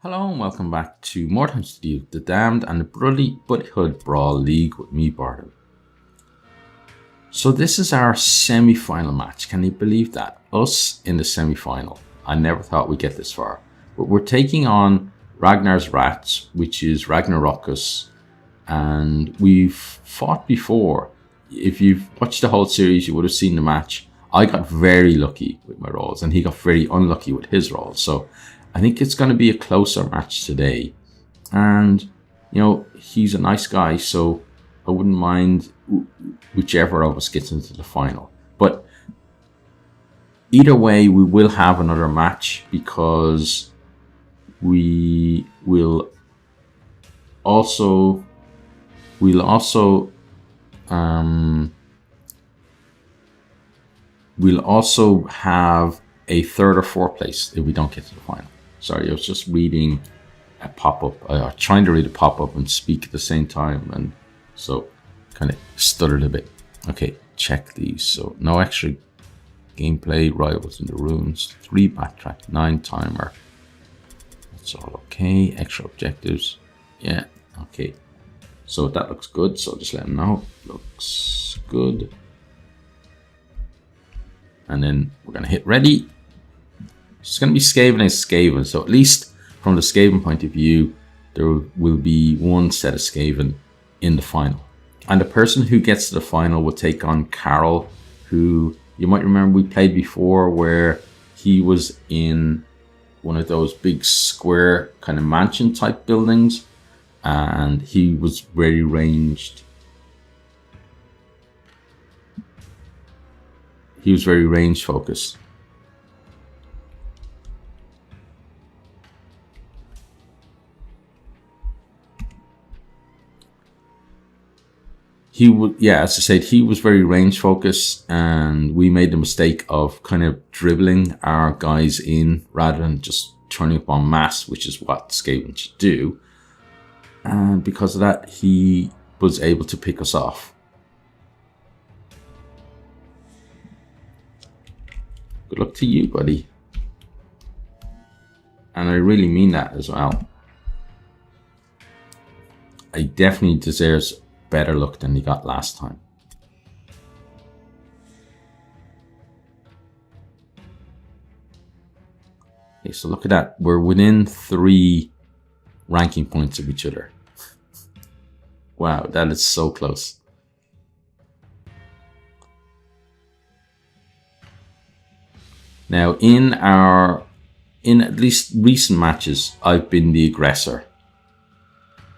Hello and welcome back to Mordheim Buddyhood, the Damned and the Buddyhood Brawl League with me, Bardon. So this is our semi-final match. Can you believe that? Us in the semi-final. I never thought we'd get this far. But we're taking on Ragnar's Rats, which is Ragnarokus. And we've fought before. If you've watched the whole series, you would have seen the match. I got very lucky with my rolls and he got very unlucky with his rolls. So I think it's going to be a closer match today. And, you know, he's a nice guy, so I wouldn't mind whichever of us gets into the final. But either way, we will have another match because we will also have a third or fourth place if we don't get to the final. Sorry, I was just reading a pop-up. Trying to read a pop-up and speak at the same time, and so kind of stuttered a bit. Okay, check these. So no extra gameplay, rivals in the ruins, 3 backtrack, 9 timer. That's all okay. Extra objectives. Yeah, okay. So that looks good. So just let them know. Looks good. And then we're gonna hit ready. It's going to be Skaven and Skaven, so at least from the Skaven point of view, there will be one set of Skaven in the final. And the person who gets to the final will take on Carol, who you might remember we played before, where he was in one of those big square kind of mansion type buildings, and he was very ranged. He was very range focused. He would, yeah, as I said, he was very range focused, and we made the mistake of kind of dribbling our guys in rather than just turning up en masse, which is what Skaven should do. And because of that, he was able to pick us off. Good luck to you, buddy. And I really mean that as well. He definitely deserves better luck than he got last time. Okay, so look at that. We're within 3 ranking points of each other. Wow, that is so close. Now, in at least recent matches, I've been the aggressor.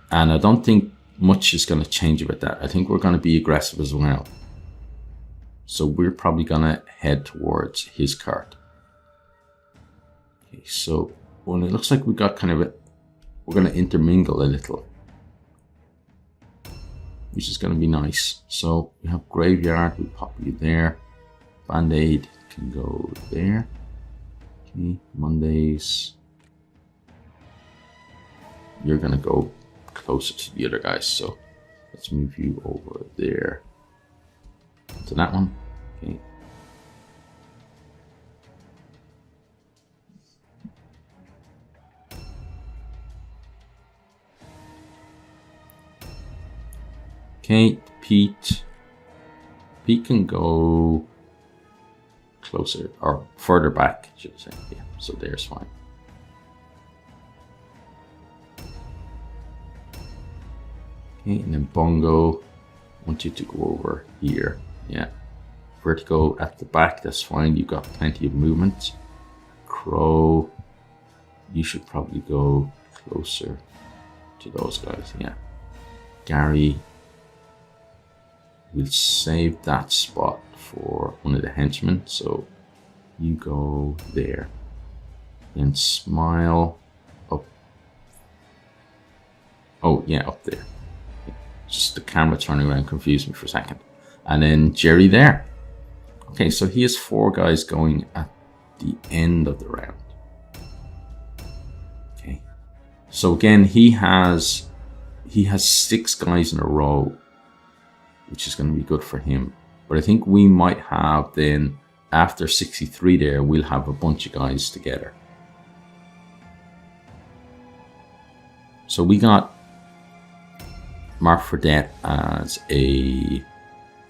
And I don't think much is going to change about that. I think we're going to be aggressive as well. So we're probably going to head towards his card. Okay, so well, it looks like we got kind of we're going to intermingle a little, which is going to be nice. So we have Graveyard, we pop you there. Band-Aid can go there. Okay, Mondays. You're going to go closer to the other guys, so let's move you over there to that one. Okay. Okay, Pete can go closer or further back, should I say. Yeah, so there's fine. Okay, and then Bongo, I want you to go over here. Yeah, Vertigo at the back, that's fine. You've got plenty of movement. Crow, you should probably go closer to those guys. Yeah, Gary, we'll save that spot for one of the henchmen, so you go there. Then Smile up. Oh yeah, up there. Just the camera turning around confused me for a second. And then Jerry there. Okay, so he has 4 guys going at the end of the round. Okay. So again, he has 6 guys in a row, which is going to be good for him. But I think we might have then, after 63 there, we'll have a bunch of guys together. So we got Mark for Death as a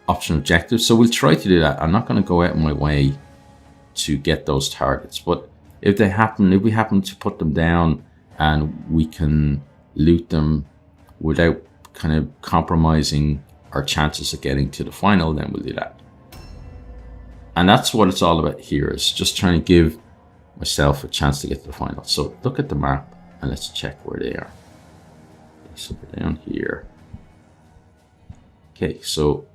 optional objective. So we'll try to do that. I'm not going to go out of my way to get those targets, but if we happen to put them down and we can loot them without kind of compromising our chances of getting to the final, then we'll do that. And that's what it's all about here, is just trying to give myself a chance to get to the final. So look at the map and let's check where they are. So we're down here. Okay, so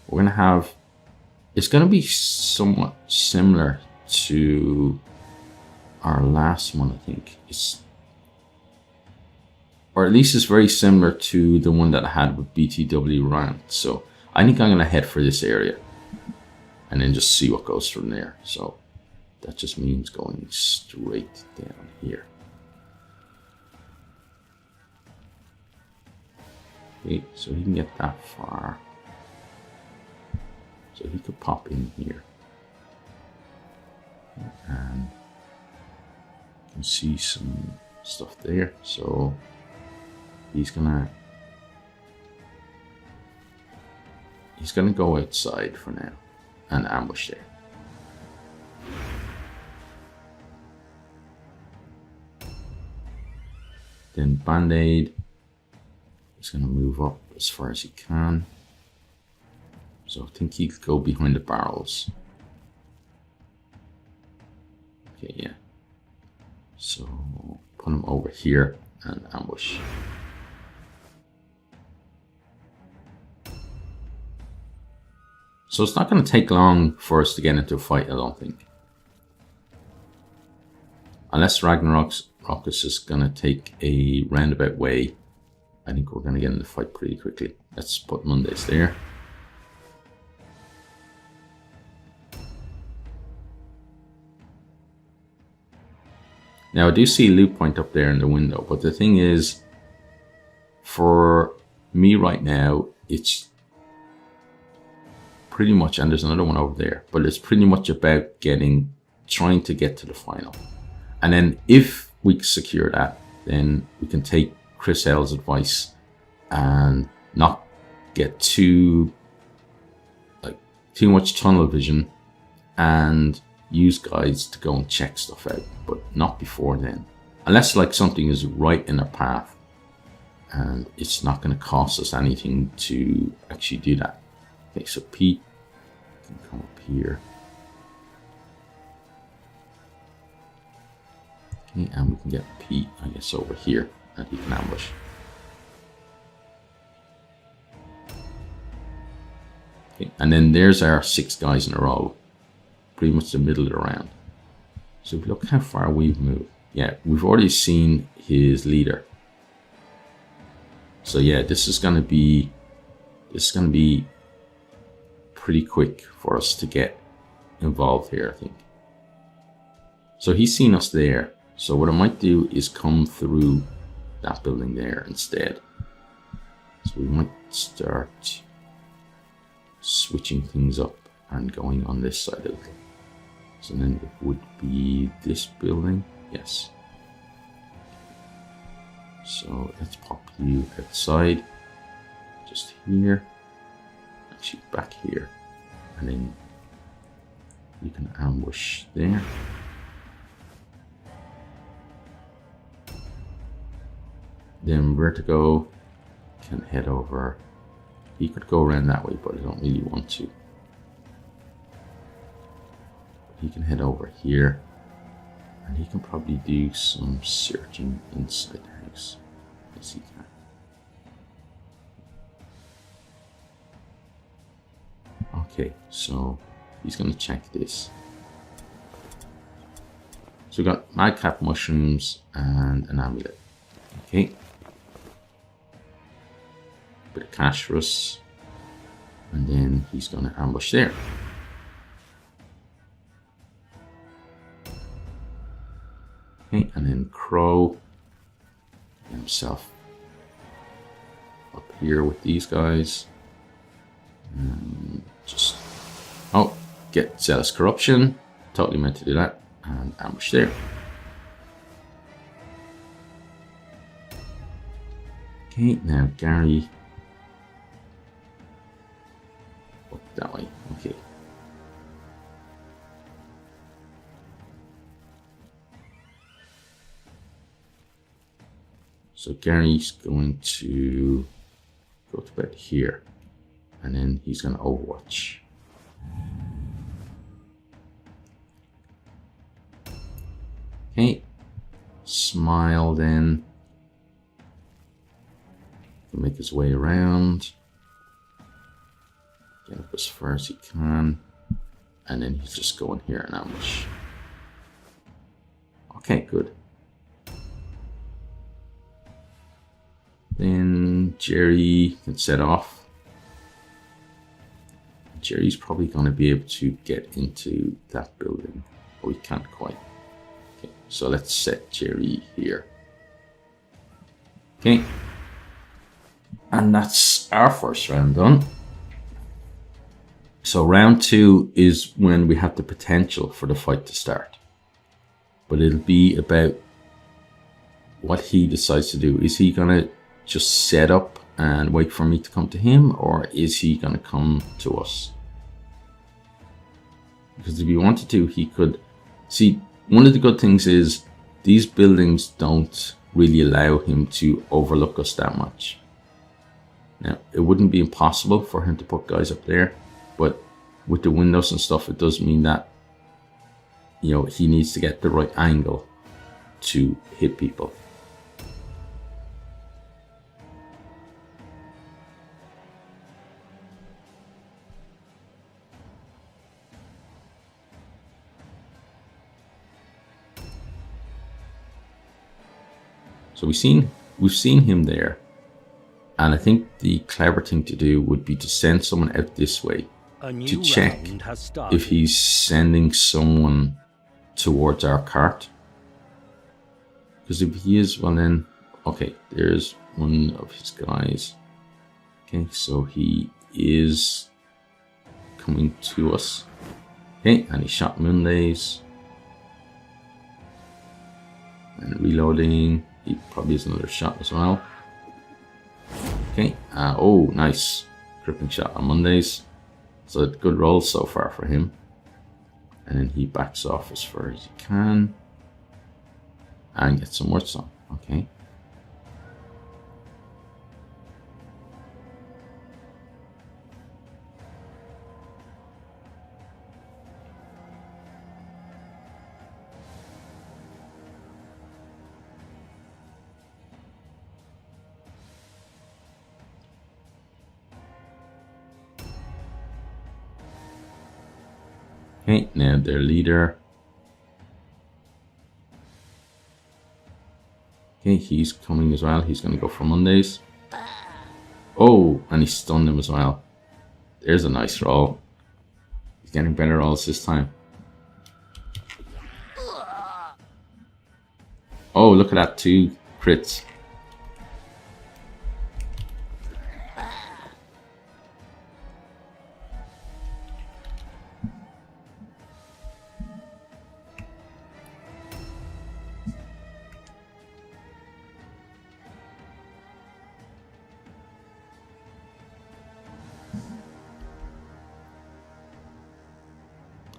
we're gonna have, it's gonna be somewhat similar to our last one, I think. Or at least it's very similar to the one that I had with BtwRant. So I think I'm gonna head for this area and then just see what goes from there. So that just means going straight down here. Okay, so he can get that far. So he could pop in here. And you can see some stuff there. So he's gonna go outside for now and ambush there. Then Band-Aid is going to move up as far as he can. So I think he could go behind the barrels. Okay, yeah. So put him over here and ambush. So it's not going to take long for us to get into a fight, I don't think. Unless Ragnarokus is going to take a roundabout way, I think we're going to get in the fight pretty quickly. Let's put Mondays there. Now I do see a loot point up there in the window, but the thing is, for me right now, it's pretty much, and there's another one over there, but it's pretty much about trying to get to the final. And then if we secure that, then we can take Chris L's advice and not get too much tunnel vision and use guides to go and check stuff out, but not before then. Unless something is right in our path and it's not going to cost us anything to actually do that. Okay, so Pete can come up here. Okay, and we can get Pete, I guess, over here, and he can ambush. Okay, and then there's our 6 guys in a row, pretty much the middle of the round. So if you look how far we've moved, yeah, we've already seen his leader. So yeah, this is gonna be pretty quick for us to get involved here, I think. So he's seen us there. So what I might do is come through that building there instead. So we might start switching things up and going on this side of it. So then it would be this building. Yes. So let's pop you outside. Just here. Actually back here. And then you can ambush there. Then Vertigo can head over. He could go around that way, but I don't really want to. He can head over here, and he can probably do some searching inside the house. Yes, he can. Okay, so he's going to check this. So we got madcap mushrooms and an amulet. Okay. Bit of cash for us, and then he's going to ambush there. Okay, and then Crow himself up here with these guys. And just get Zealous Corruption. Totally meant to do that, and ambush there. Okay, now Gary. Oh, that way. Okay. So Gary's going to go to bed here, and then he's going to Overwatch. Okay, Smile then. He'll make his way around, get up as far as he can, and then he's just going here and ambush. Okay, good. Then Jerry can set off. Jerry's probably going to be able to get into that building, but we can't quite. Okay, so let's set Jerry here. Okay. And that's our first round done. So round 2 is when we have the potential for the fight to start. But it'll be about what he decides to do. Is he going to just set up and wait for me to come to him, or is he going to come to us? Because if he wanted to, he could. See, one of the good things is these buildings don't really allow him to overlook us that much. Now, it wouldn't be impossible for him to put guys up there, but with the windows and stuff, it does mean that, you know, he needs to get the right angle to hit people. So we've seen him there, and I think the clever thing to do would be to send someone out this way to check if he's sending someone towards our cart. Because if he is, well then, okay, there's one of his guys. Okay, so he is coming to us. Okay, and he shot Mondays. And reloading. He probably has another shot as well. Okay, oh, nice. Crippling shot on Mondays. So good roll so far for him. And then he backs off as far as he can. And gets some words on. Okay. Okay, now their leader. Okay, he's coming as well. He's going to go for Mondays. Oh, and he stunned him as well. There's a nice roll. He's getting better rolls this time. Oh, look at that, 2 crits.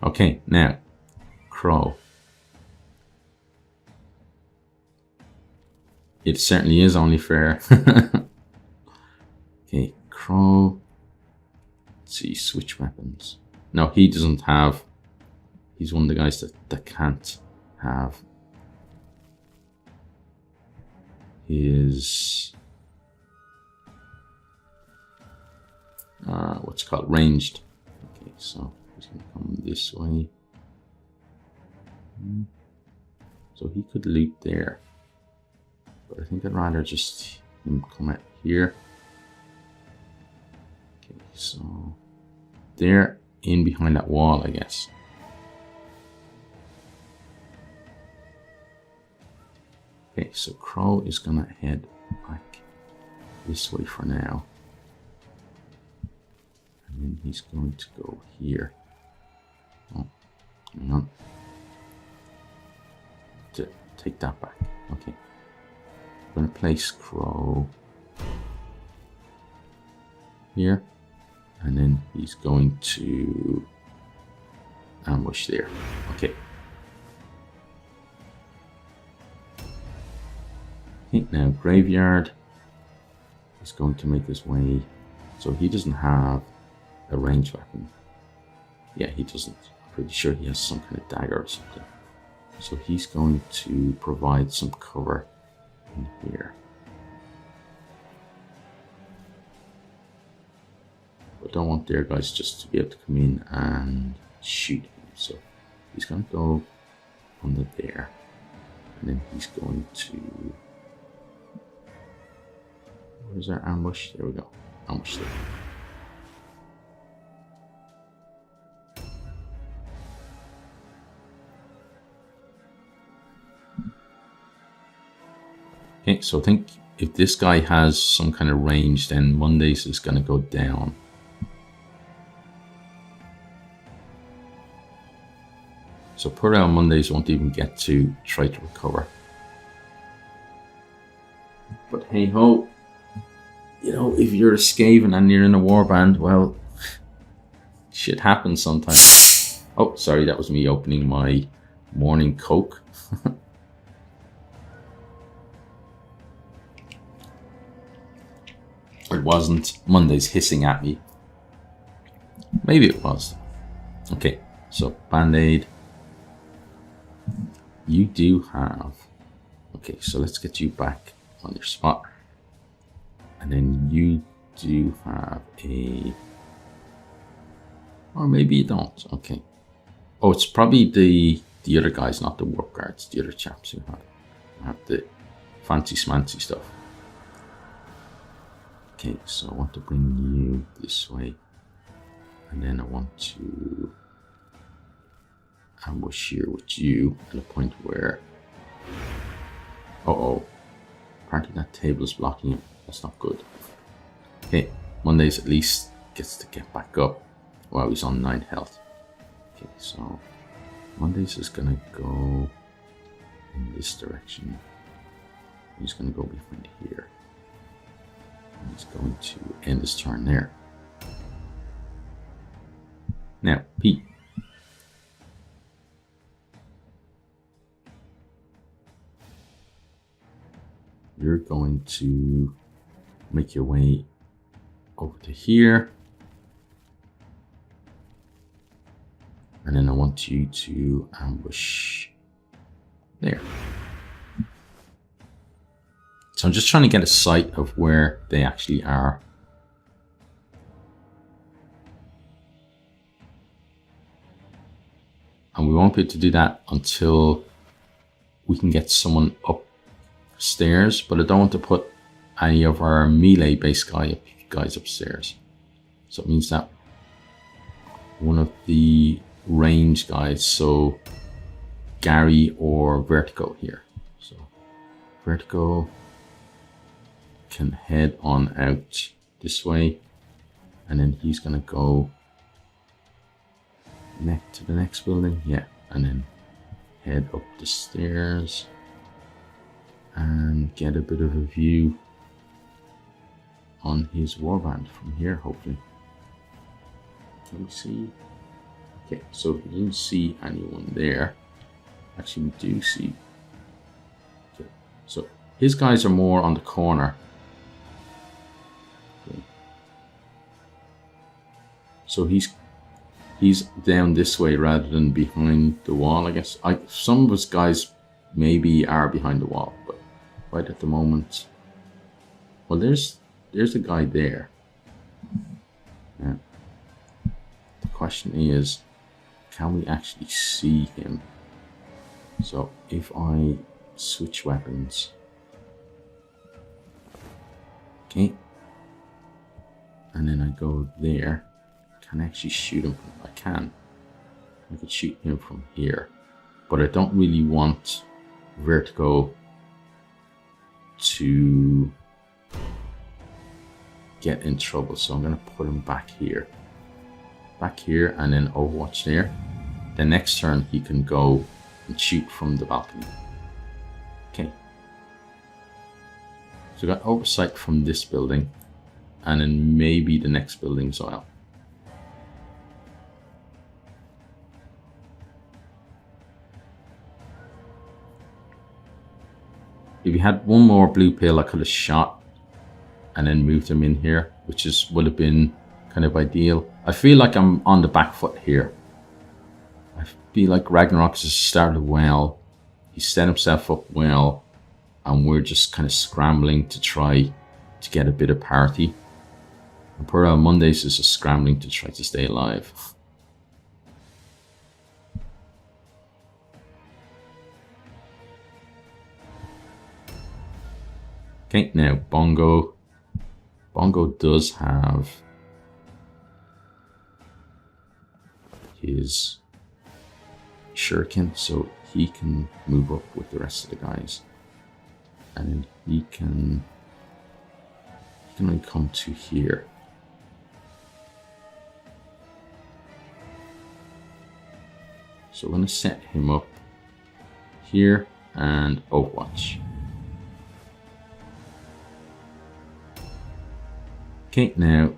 Okay, now, Crow. It certainly is only fair. Okay, Crow. Let's see, switch weapons. No, he doesn't have. He's one of the guys that can't have his what's it called, ranged. Okay, so he's gonna come this way. So he could loot there, but I think I'd rather just him come out here. Okay, so they're in behind that wall, I guess. Okay, so Crow is gonna head back this way for now. And then he's going to go here. Oh, hang on. To take that back. Okay. I'm gonna place Crow here. And then he's going to ambush there. Okay. Okay, now Graveyard is going to make his way. So he doesn't have a ranged weapon. Yeah, he doesn't. I'm pretty sure he has some kind of dagger or something. So he's going to provide some cover in here. But I don't want their guys just to be able to come in and shoot him. So he's going to go under there. And then he's going to... Where's our ambush? There we go. Ambush there. Okay, so I think if this guy has some kind of range, then Mondays is going to go down. So poor old Mondays won't even get to try to recover. But hey ho, you know, if you're a Skaven and you're in a warband, well, shit happens sometimes. Oh, sorry, that was me opening my morning Coke. It wasn't. Monday's hissing at me. Maybe it was. Okay, so Band-Aid. You do have... Okay, so let's get you back on your spot. And then you do have a... Or maybe you don't. Okay. Oh, it's probably the other guys, not the warp guards. The other chaps who have the fancy smancy stuff. Okay, so I want to bring you this way, and then I want to ambush here with you at a point where, apparently that table is blocking him. That's not good. Okay, Mondays at least gets to get back up while he's on 9 health. Okay, so Mondays is gonna go in this direction. He's gonna go behind here. He's going to end his turn there. Now, Pete. You're going to make your way over to here. And then I want you to ambush there. So I'm just trying to get a sight of where they actually are. And we won't be able to do that until we can get someone upstairs, but I don't want to put any of our melee based guys upstairs. So it means that one of the range guys, so Gary or Vertigo here. So Vertigo can head on out this way, and then he's gonna go to the next building, yeah, and then head up the stairs and get a bit of a view on his warband from here, hopefully. Let me see. Okay, so we didn't see anyone there. Actually, we do see. Okay, so his guys are more on the corner. Okay. So he's down this way rather than behind the wall, I guess. Some of his guys maybe are behind the wall, but right at the moment, well, there's a guy there. Yeah. The question is, can we actually see him? So if I switch weapons, okay, and then I go there, can I actually shoot him? I can. I could shoot him from here, but I don't really want Vertigo to get in trouble, so I'm going to put him back here, and then Overwatch there. The next turn he can go and shoot from the balcony. Okay, so I got oversight from this building, and then maybe the next building as well. If you had one more blue pill, I could have shot and then moved him in here, which would have been kind of ideal. I feel like I'm on the back foot here. I feel like Ragnarokus has started well. He set himself up well, and we're just kind of scrambling to try to get a bit of parity. And poor old Mondays is just scrambling to try to stay alive. Okay, now Bongo. Bongo does have his shuriken, so he can move up with the rest of the guys. And then he can only come to here. So I'm going to set him up here and Overwatch. Okay, now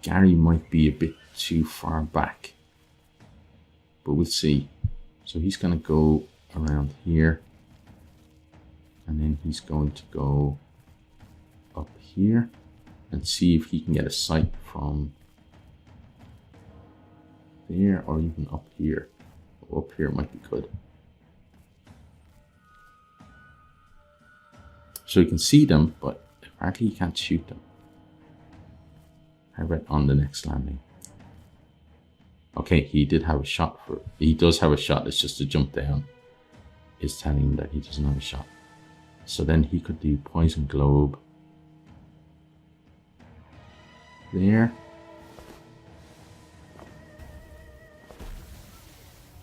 Gary might be a bit too far back, but we'll see. So he's going to go around here, and then he's going to go up here and see if he can get a sight from there or even up here. Up here might be good. So you can see them, but apparently you can't shoot them. How about on the next landing? Okay, he did have a shot he does have a shot. It's just a jump down is telling him that he doesn't have a shot. So then he could do poison globe there.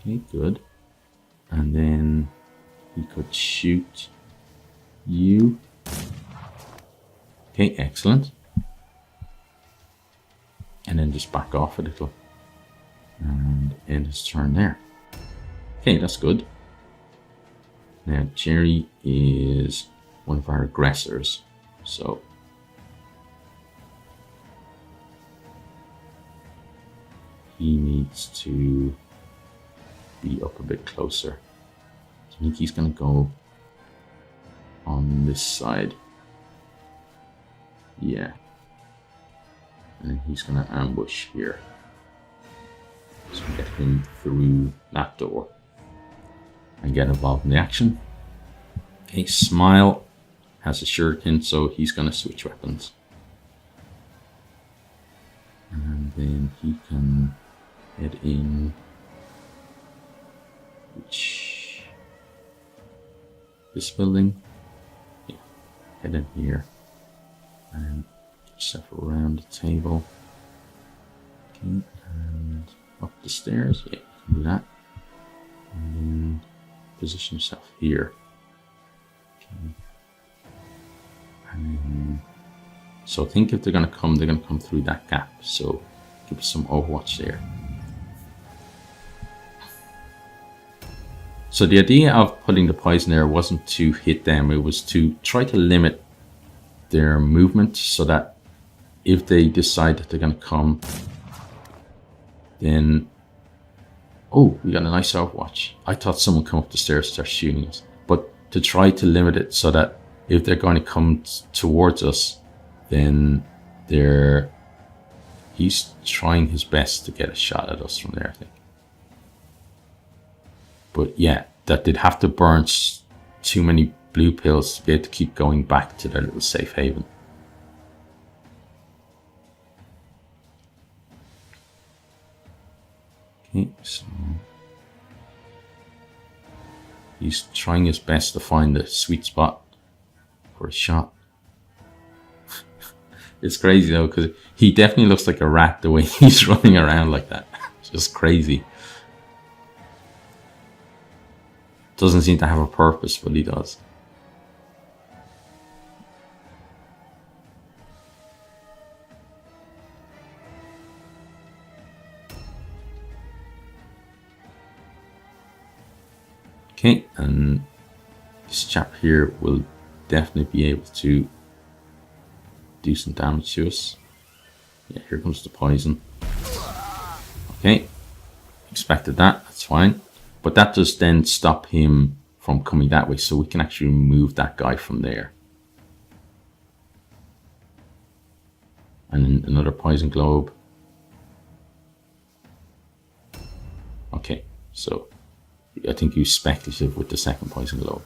Okay, good. And then he could shoot you. Okay, excellent. And then just back off a little and end his turn there. Okay, that's good. Now Jerry is one of our aggressors, so he needs to be up a bit closer. So I think he's going to go on this side. Yeah. And he's going to ambush here. So get him through that door and get involved in the action. Okay, Smile has a shuriken, so he's going to switch weapons. And then he can head in. This building. Yeah, head in here. And step around the table. Okay, and up the stairs. Yeah, you can do that. And then position yourself here. Okay. And then, so I think if they're going to come through that gap. So give us some Overwatch there. So the idea of putting the poison there wasn't to hit them. It was to try to limit their movement so that if they decide that they're going to come, then... Oh, we got a nice Overwatch. I thought someone come up the stairs and start shooting us. But to try to limit it so that if they're going to come towards us, then he's trying his best to get a shot at us from there, I think. But yeah, that they'd have to burn too many blue pills to be able to keep going back to their little safe haven. Okay, so he's trying his best to find the sweet spot for a shot. It's crazy though, because he definitely looks like a rat the way he's running around like that. It's just crazy. Doesn't seem to have a purpose, but he does. Okay, and this chap here will definitely be able to do some damage to us. Yeah, here comes the poison. Okay, expected that, that's fine. But that does then stop him from coming that way, so we can actually remove that guy from there. And then another poison globe. Okay, so I think you speculative with the second poison globe.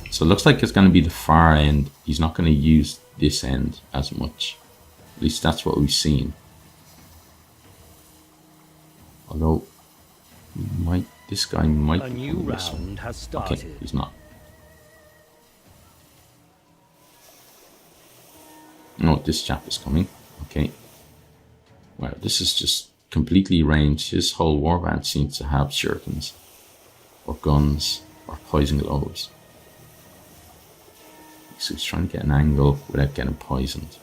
So it looks like it's going to be the far end. He's not going to use this end as much. At least that's what we've seen. Although, this guy might A be new coming this round way. has started. Okay, he's not. No, this chap is coming. Okay. Wow, this is just completely ranged. His whole warband seems to have shurikens, or guns, or poison globes. So he's trying to get an angle without getting poisoned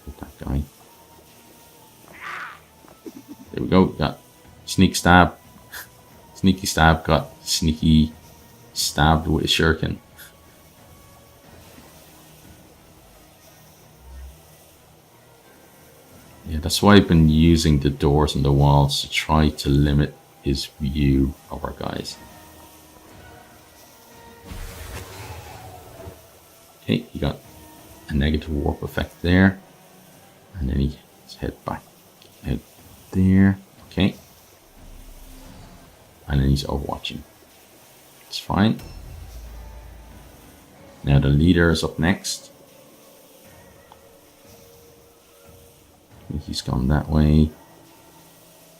with that guy. There we go. Got sneak stab. Sneaky stab got sneaky stabbed with a shuriken. Yeah, that's why I've been using the doors and the walls to try to limit his view of our guys. Okay, he got a negative warp effect there. And then he head back out there. Okay. And then he's overwatching. It's fine. Now the leader is up next. I think he's gone that way.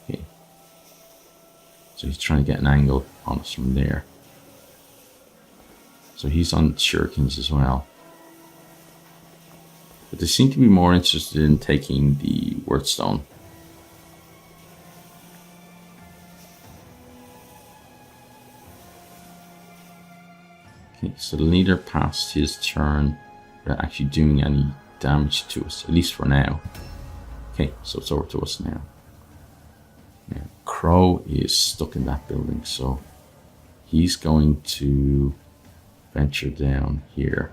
Okay. So he's trying to get an angle on us from there. So he's on shurikens as well. But they seem to be more interested in taking the wordstone. Okay, so the leader passed his turn without actually doing any damage to us, at least for now. Okay, so it's over to us now. Now, Crow is stuck in that building, so he's going to venture down here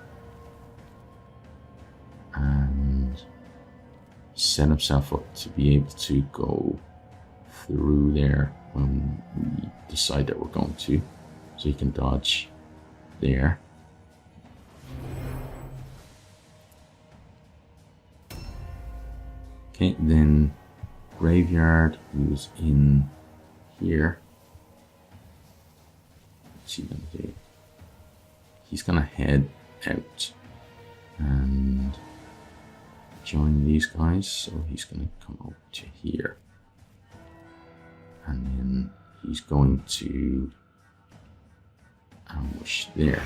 and set himself up to be able to go through there when we decide that we're going to, so he can dodge there. Okay, then Graveyard, who's in here. What's he gonna do? He's gonna head out and join these guys, so he's gonna come over to here. And then he's going to ambush there.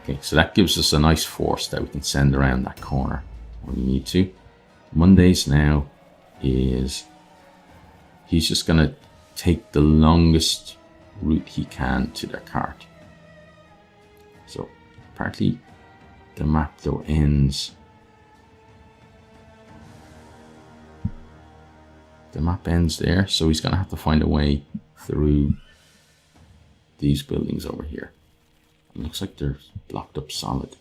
Okay, so that gives us a nice force that we can send around that corner when we need to. Mondays now is he's just gonna take the longest route he can to their cart. So apparently the map though ends. The map ends there, so he's gonna have to find a way through these buildings over here. It looks like they're blocked up solid.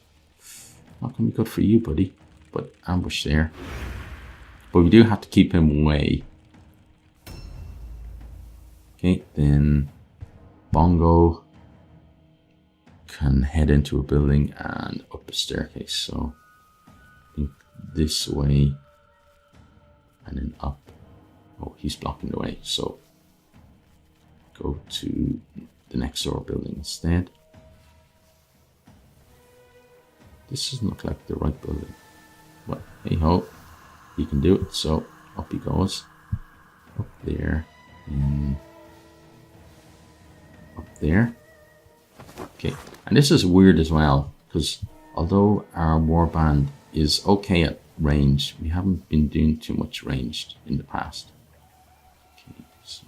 Not gonna be good for you, buddy. But ambush there. But we do have to keep him away. Okay, then Bongo can head into a building and up a staircase. So I think this way and then up. Oh, he's blocking the way. So go to the next door building instead. This doesn't look like the right building. But hey ho, he can do it. So up he goes. Up there. And up there. Okay, and this is weird as well, because although our warband is okay at range, we haven't been doing too much ranged in the past. Okay, so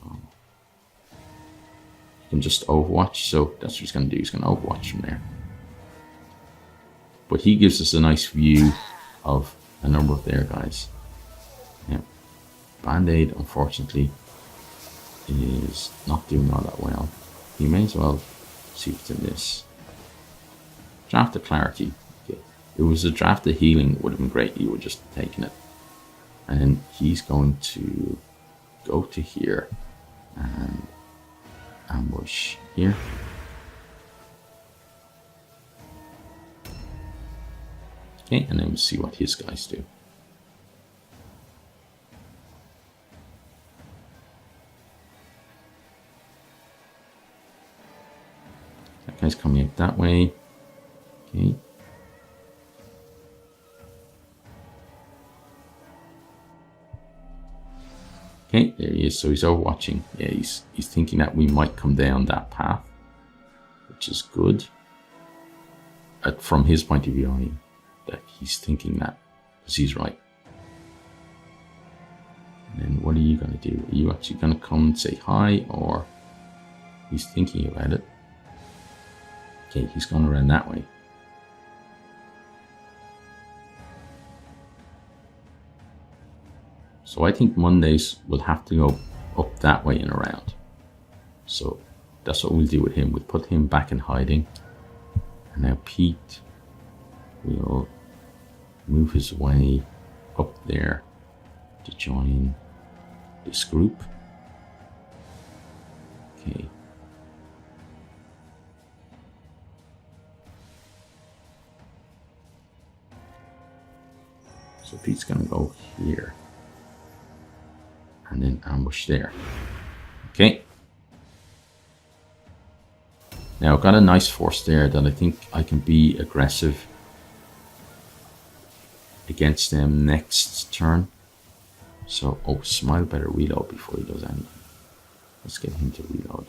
you can just overwatch, so that's what he's going to do. He's going to overwatch from there. But he gives us a nice view of a number of their guys. Now, Band-Aid, unfortunately, is not doing all that well. he may as well see what's in this. Draft of Clarity. Okay. If it was a draft of Healing, it would have been great. You would just taken it. And then he's going to go to here and ambush here. Okay, and then we'll see what his guys do. That guy's coming out that way. Okay. Okay, there he is. So he's overwatching. Yeah, he's thinking that we might come down that path, which is good. From his point of view, I mean, that he's thinking that, because he's right. And then what are you going to do? Are you actually going to come and say hi, or he's thinking about it? Okay, he's going around that way. So I think Mondays will have to go up that way and around. So that's what we'll do with him. We'll put him back in hiding. And now Pete will move his way up there to join this group. Okay. So Pete's gonna go here. And then ambush there. Okay. Now I've got a nice force there that I think I can be aggressive against them next turn. So, oh, Smile better reload before he does anything. Let's get him to reload.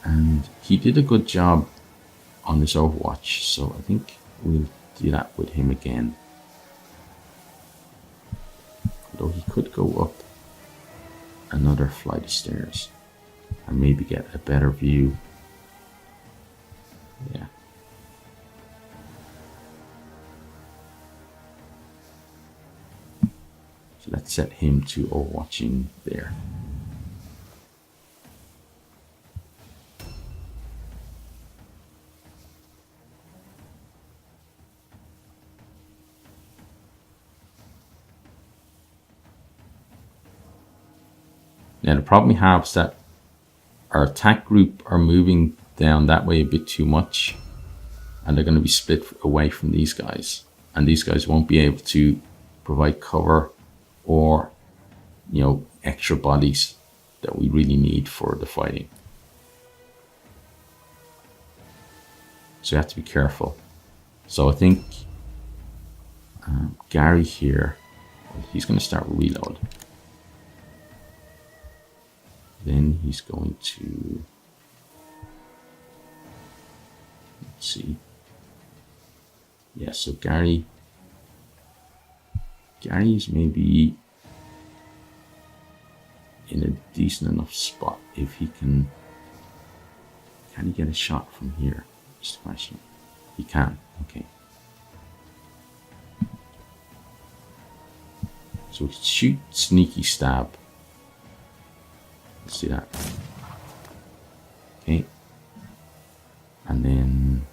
And he did a good job on this Overwatch, so I think we'll do that with him again. Although he could go up another flight of stairs and maybe get a better view. Yeah. So let's set him to overwatching there. Now the problem we have is that our attack group are moving down that way a bit too much, and they're going to be split away from these guys, and these guys won't be able to provide cover or, you know, extra bodies that we really need for the fighting. So you have to be careful. So I think Gary here, he's going to start reload. Then he's going to, let's see. Yeah, so Gary's maybe in a decent enough spot if he can he get a shot from here? Just a question. He can, okay. So shoot, sneaky stab. Let's do that. Okay. And then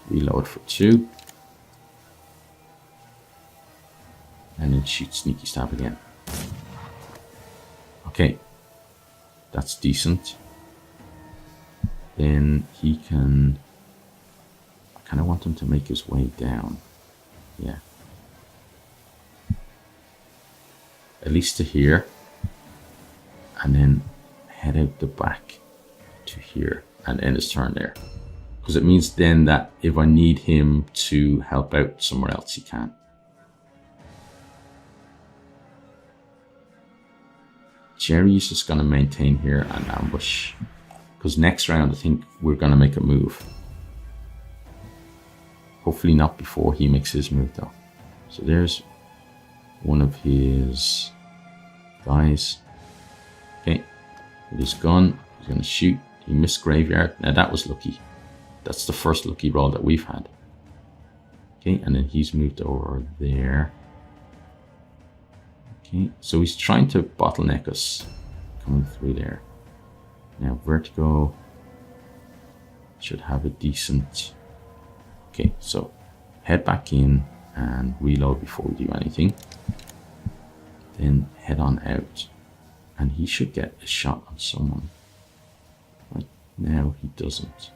reload for 2. And then shoot sneaky stab again. Okay. That's decent. Then he can... I kind of want him to make his way down. Yeah. At least to here. And then head out the back to here and end his turn there. Because it means then that if I need him to help out somewhere else, he can. Jerry's just going to maintain here and ambush. Because next round I think we're going to make a move. Hopefully not before he makes his move though. So there's one of his guys. Okay, with his gun, he's going to shoot. He missed Graveyard. Now that was lucky. That's the first lucky roll that we've had. Okay, and then he's moved over there. Okay, so he's trying to bottleneck us. coming through there. Now Vertigo should have a decent... Okay, so head back in and reload before we do anything. Then head on out. And he should get a shot on someone. Right now he doesn't.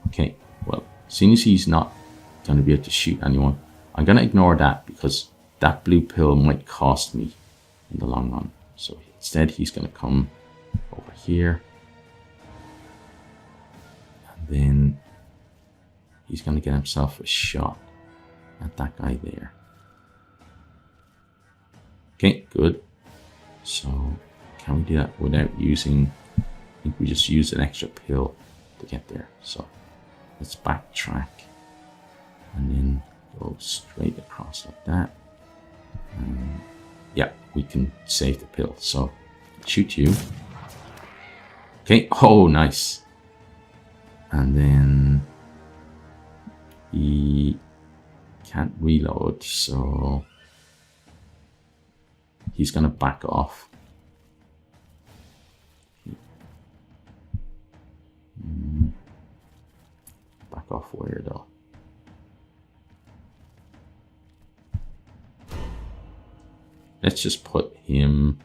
Okay, well, seeing as he's not going to be able to shoot anyone, I'm going to ignore that because that blue pill might cost me in the long run. So instead he's going to come over here. And then he's going to get himself a shot at that guy there. Okay, good. So can we do that without using... I think we just used an extra pill to get there. So let's backtrack and then go straight across like that. Yeah, we can save the pill. So shoot you. Okay, oh nice. And then he can't reload, so he's gonna back off. Back off where though? Let's just put him...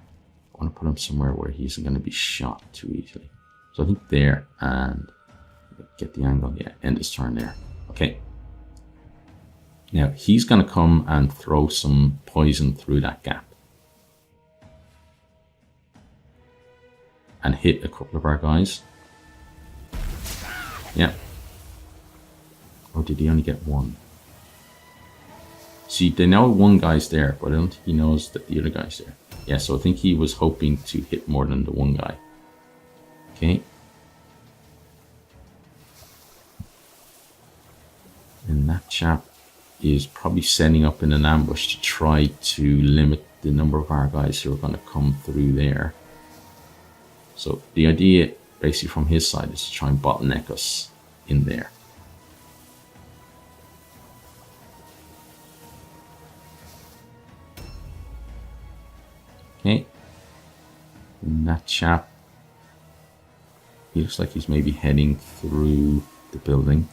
I want to put him somewhere where he isn't going to be shot too easily. So I think there, and get the angle. Yeah, end his turn there. Okay. Now he's going to come and throw some poison through that gap. And hit a couple of our guys. Yeah. Or did he only get one? See, they know one guy's there, but I don't think he knows that the other guy's there. Yeah, so I think he was hoping to hit more than the one guy. Okay. And that chap is probably setting up in an ambush to try to limit the number of our guys who are going to come through there. So the idea, basically from his side, is to try and bottleneck us in there. Okay, and that chap, he looks like he's maybe heading through the building,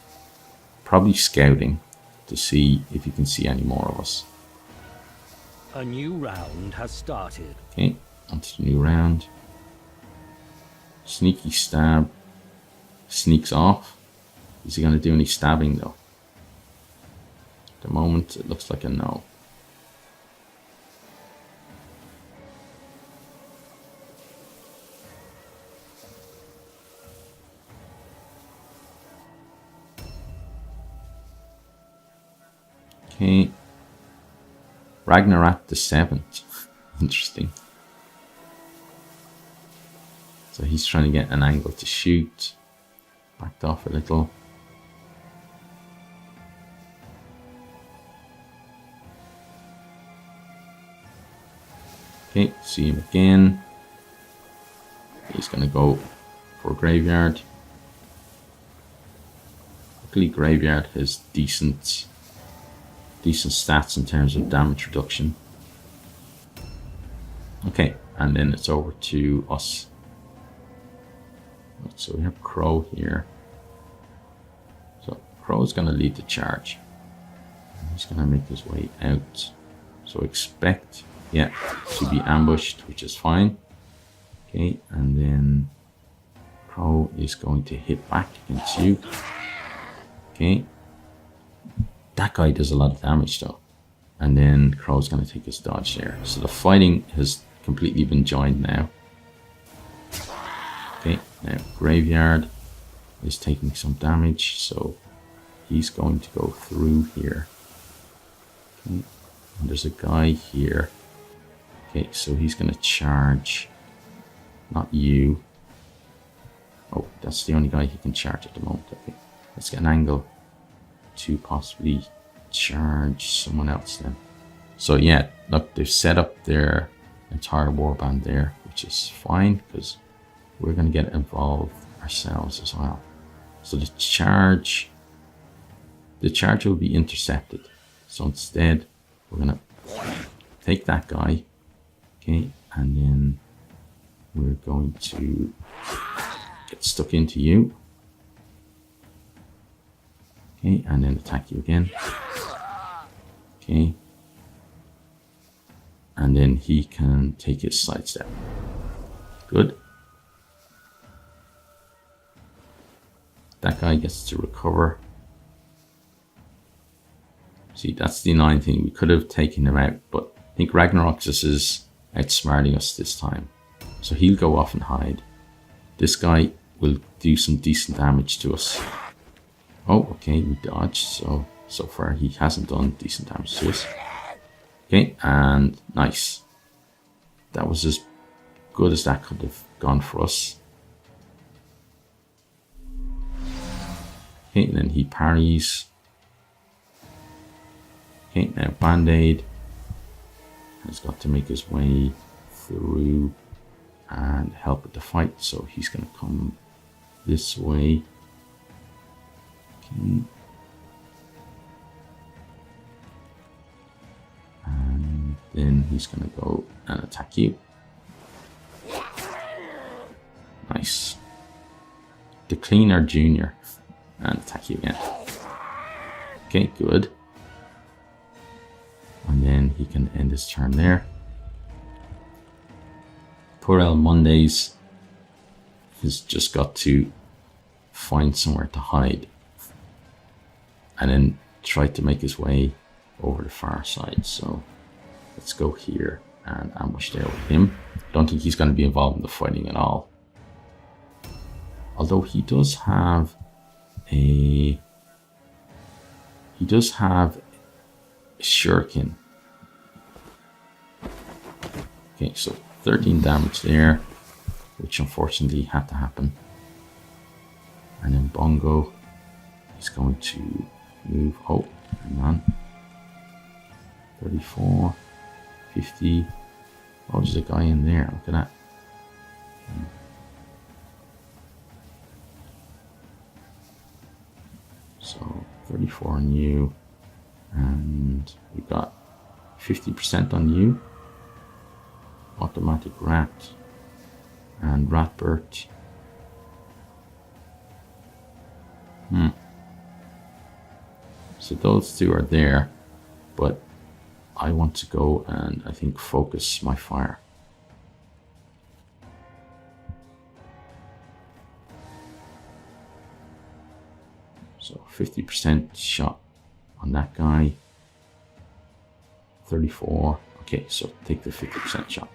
probably scouting to see if he can see any more of us. A new round has started. Okay, on to the new round. Sneaky stab, sneaks off. Is he going to do any stabbing though? At the moment it looks like a no. Okay, Ragnarokus the 7th. Interesting. So he's trying to get an angle to shoot. Backed off a little. Okay, see him again. He's going to go for Graveyard. Luckily Graveyard has decent stats in terms of damage reduction. Okay, and then it's over to us. So we have Crow here. So Crow is going to lead the charge. He's going to make his way out. So expect, yeah, to be ambushed, which is fine. Okay, and then Crow is going to hit back against you. Okay. That guy does a lot of damage though. And then Crow's going to take his dodge there. So the fighting has completely been joined now. Okay, now Graveyard is taking some damage, so he's going to go through here. Okay, and there's a guy here. Okay, so he's going to charge. Not you. Oh, that's the only guy he can charge at the moment. Okay, let's get an angle to possibly charge someone else then. So yeah, look, they've set up their entire warband there, which is fine because we're going to get involved ourselves as well. So the charge will be intercepted. So instead, we're going to take that guy, okay, and then we're going to get stuck into you. Okay, and then attack you again. Okay. And then he can take his sidestep. Good. That guy gets to recover. See, that's the annoying thing. We could have taken him out, but I think Ragnarokus is outsmarting us this time. So he'll go off and hide. This guy will do some decent damage to us. Oh, okay, we dodged. So far he hasn't done decent damage to us. Okay, and nice. That was as good as that could have gone for us. Okay, and then he parries. Okay, now Band-Aid has got to make his way through and help with the fight. So he's going to come this way. Okay. And then he's going to go and attack you. Nice. Decline our junior and attack you again. Okay, good. And then he can end his turn there. Poor El Mondays has just got to find somewhere to hide and then try to make his way over the far side. So let's go here and ambush there with him. Don't think he's going to be involved in the fighting at all. Although he does have a shuriken. Okay, so 13 damage there, which unfortunately had to happen. And then Bongo is going to move. Oh, hang on. 34, 50. Oh, there's a guy in there. Look at that. So 34 on you, and we got 50% on you. Automatic Rat and Ratbert. So those two are there, but I want to go and I think focus my fire. So 50% shot on that guy. 34. Okay, so take the 50% shot.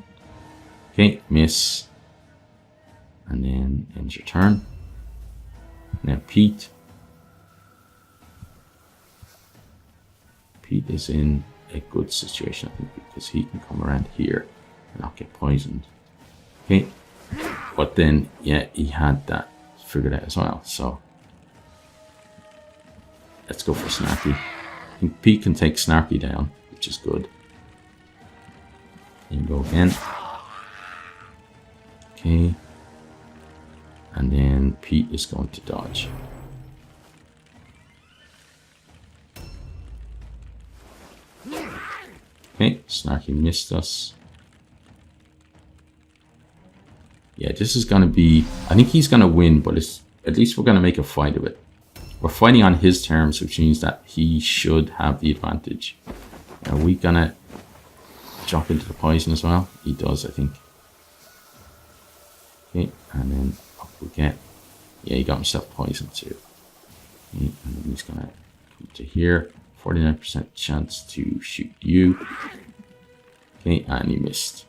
Okay, miss. And then end your turn. Now Pete. Pete is in a good situation, I think, because he can come around here and not get poisoned. Okay, but then, yeah, he had that figured out as well. So let's go for Snarky. I think Pete can take Snarky down, which is good. You can go again. Okay. And then Pete is going to dodge. Okay, Snarky missed us. Yeah, this is going to be... I think he's going to win, but at least we're going to make a fight of it. We're fighting on his terms, which means that he should have the advantage. Are we going to jump into the poison as well? He does, I think. Okay, and then up we get. Yeah, he got himself poisoned too. Okay, and then he's going to come to here. 49% chance to shoot you. Okay, and he missed.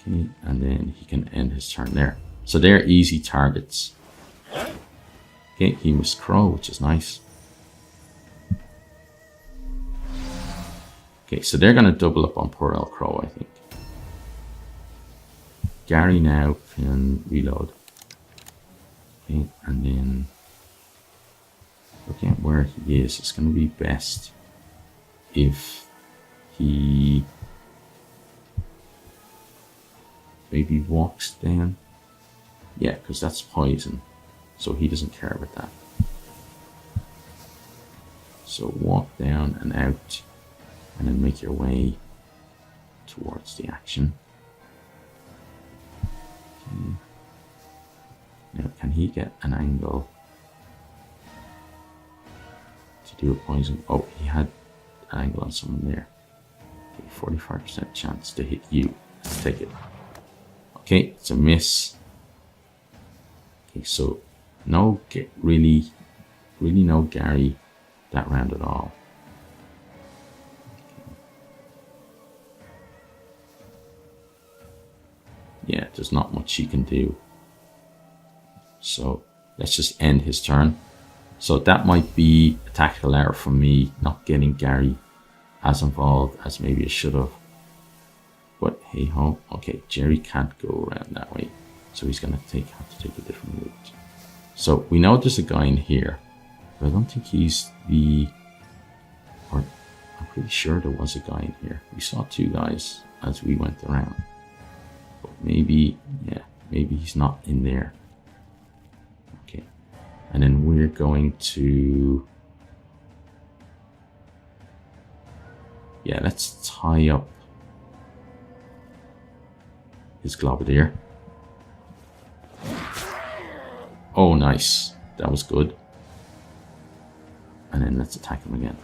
Okay, and then he can end his turn there. So they're easy targets. Okay, he missed Crow, which is nice. Okay, so they're going to double up on poor El Crow, I think. Gary now can reload. Okay, and then looking at where he is, it's going to be best if he maybe walks down. Yeah, because that's poison, so he doesn't care about that. So walk down and out, and then make your way towards the action. can he get an angle to do a poison? Oh, he had an angle on someone there. Okay, 45% chance to hit you. Let's take it. Okay, it's a miss. Okay, so no, really no Gary that round at all. Yeah, there's not much he can do. So let's just end his turn. So that might be a tactical error from me, not getting Gary as involved as maybe I should have. But hey ho, okay, Jerry can't go around that way. So he's gonna have to take a different route. So we know there's a guy in here, but I don't think he's the, or I'm pretty sure there was a guy in here. We saw two guys as we went around. But maybe, yeah, maybe he's not in there. Okay, and then we're going to, yeah, let's tie up his Globadier. Oh, nice. That was good. And then let's attack him again.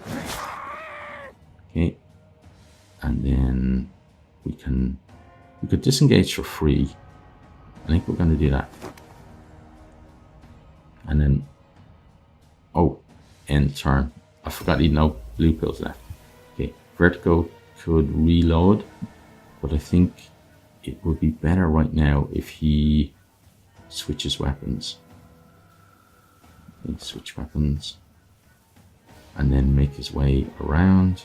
Okay. And then we could disengage for free. I think we're going to do that. And then, oh, end turn. I forgot he had no blue pills left. Okay, Vertigo could reload, but I think it would be better right now if he switches weapons. Okay, switch weapons. And then make his way around.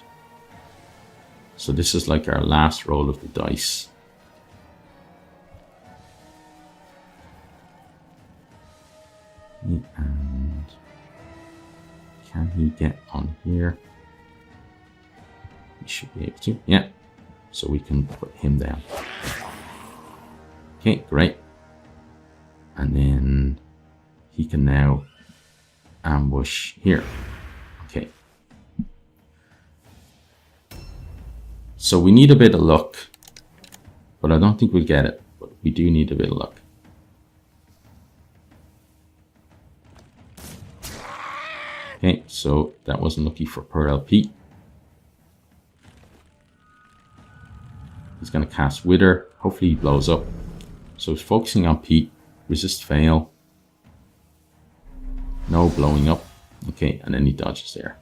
So this is like our last roll of the dice. And can he get on here? He should be able to. Yeah. So we can put him down. Okay, great. And then he can now ambush here. Okay. So we need a bit of luck, but I don't think we'll get it. But we do need a bit of luck. Okay, so that wasn't lucky for per LP. He's going to cast Wither. Hopefully he blows up. So he's focusing on Pete. Resist fail. No blowing up. Okay, and then he dodges there.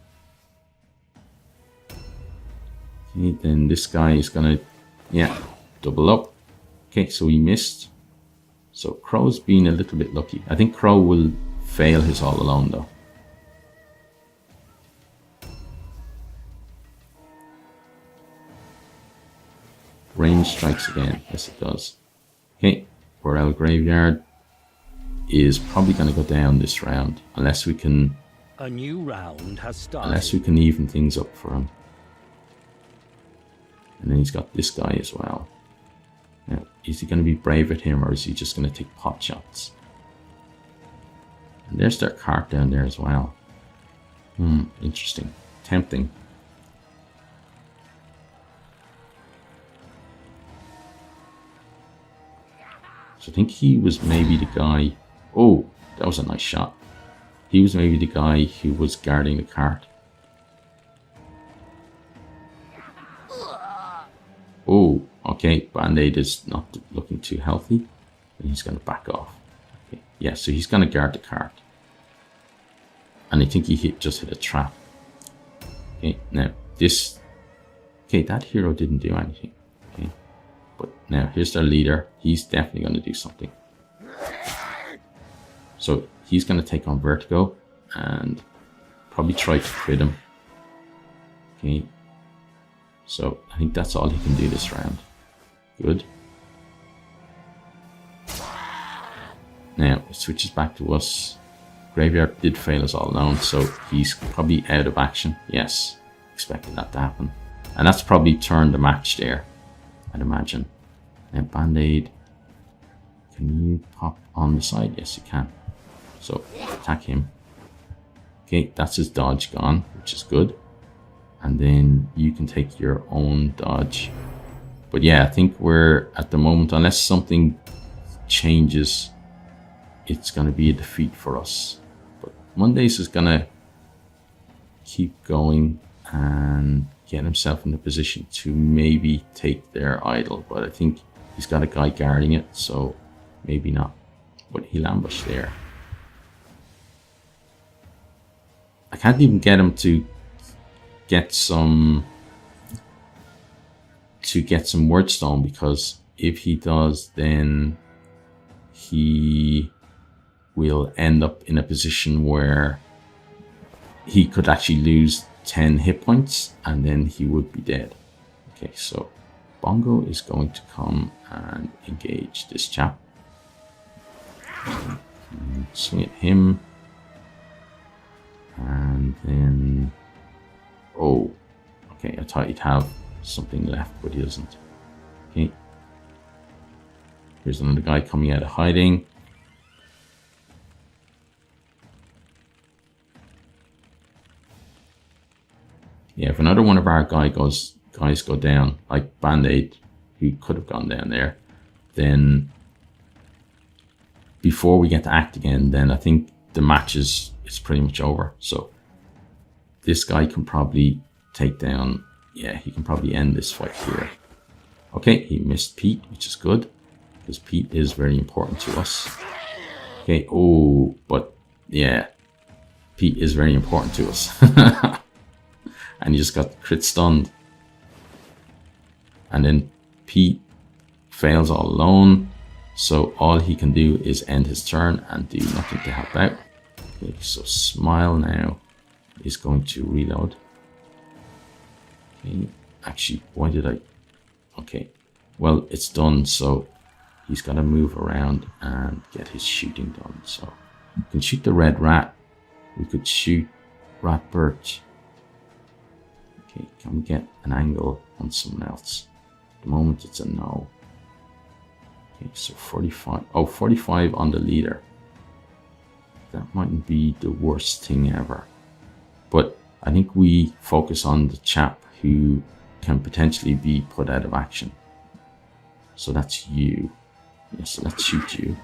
Okay, then this guy is going to, yeah, double up. Okay, so he missed. So Crow's been a little bit lucky. I think Crow will fail his all alone though. Range strikes again. Yes, it does. Okay, Borel Graveyard is probably going to go down this round unless we can. A new round has started. Unless we can even things up for him. And then he's got this guy as well. Now, is he going to be brave at him, or is he just going to take pot shots? And there's their cart down there as well. Interesting. Tempting. So I think he was maybe the guy. Oh, that was a nice shot. He was maybe the guy who was guarding the cart. Oh, okay. Band-Aid is not looking too healthy. And he's going to back off. Okay. Yeah, so he's going to guard the cart. And I think he just hit a trap. Okay, now this. Okay, that hero didn't do anything. Okay. But now here's their leader. He's definitely going to do something. So he's going to take on Vertigo and probably try to crit him. Okay. So I think that's all he can do this round. Good. Now it switches back to us. Graveyard did fail us all alone, so he's probably out of action. Yes, expected that to happen. And that's probably turned the match there, I'd imagine. Now Band-Aid, can you pop on the side? Yes, you can. So attack him. Okay, that's his dodge gone, which is good. And then you can take your own dodge. But yeah, I think we're at the moment, unless something changes it's going to be a defeat for us. But Mondays is going to keep going and get himself in a position to maybe take their idol. But I think he's got a guy guarding it, so maybe not. But he'll ambush there. I can't even get him to get some wordstone, because if he does, then he will end up in a position where he could actually lose 10 hit points and then he would be dead. Okay, so Bongo is going to come and engage this chap. And swing at him. And then... oh, okay, I thought he'd have something left, but he doesn't. Okay. Here's another guy coming out of hiding. Yeah, if another one of our guys go down, like Band-Aid, who could have gone down there, then before we get to act again, then I think the match is pretty much over. So this guy can probably take down, yeah, he can probably end this fight here. Okay, he missed Pete, which is good, because Pete is very important to us. Okay, oh, but yeah, Pete is very important to us. And he just got crit stunned. And then Pete fails all alone. So all he can do is end his turn and do nothing to help out. Okay, so Smile now is going to reload. Okay, actually, why did I... okay, well, it's done, so he's got to move around and get his shooting done. So we can shoot the red rat. We could shoot Rat Birch. Okay, can we get an angle on someone else? At the moment, it's a no. Okay, so 45. Oh, 45 on the leader. That mightn't be the worst thing ever. But I think we focus on the chap who can potentially be put out of action. So that's you. Yeah, so let's shoot you.